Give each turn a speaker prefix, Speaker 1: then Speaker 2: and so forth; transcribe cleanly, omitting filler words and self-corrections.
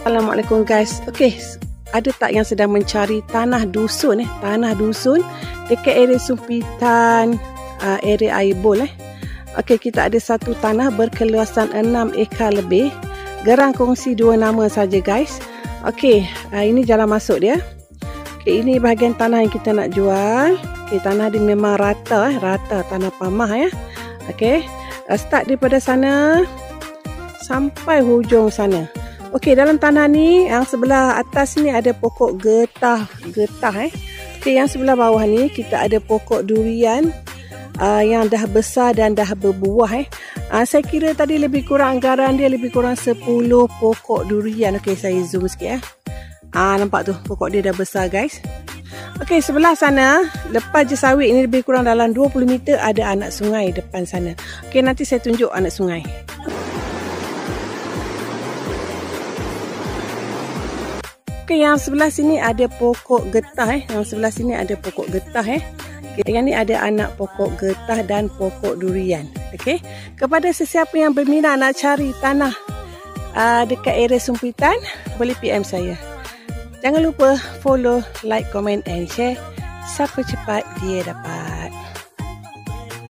Speaker 1: Assalamualaikum guys. Okey, ada tak yang sedang mencari tanah dusun tanah dusun dekat area Sumpitan, area Airbol Okey, kita ada satu tanah berkeluasan 6 ekar lebih. Gerang kongsi 2 nama saja guys. Okey, ini jalan masuk dia. Okey, ini bahagian tanah yang kita nak jual. Okey, tanah dia memang rata rata tanah pamah ya. Okey, start daripada sana sampai hujung sana. Okey, dalam tanah ni yang sebelah atas ni ada pokok getah. Okey, yang sebelah bawah ni kita ada pokok durian yang dah besar dan dah berbuah saya kira tadi lebih kurang anggaran dia lebih kurang 10 pokok durian. Okey, saya zoom sikit nampak tu pokok dia dah besar guys. Okey, sebelah sana lepas je sawit ni lebih kurang dalam 20 meter ada anak sungai depan sana. Okey, nanti saya tunjuk anak sungai. Okey, yang sebelah sini ada pokok getah Yang sebelah sini ada pokok getah Okay, yang ni ada anak pokok getah dan pokok durian. Okey, kepada sesiapa yang berminat nak cari tanah dekat area Sumpitan, boleh PM saya. Jangan lupa follow, like, comment and share. Siapa cepat dia dapat.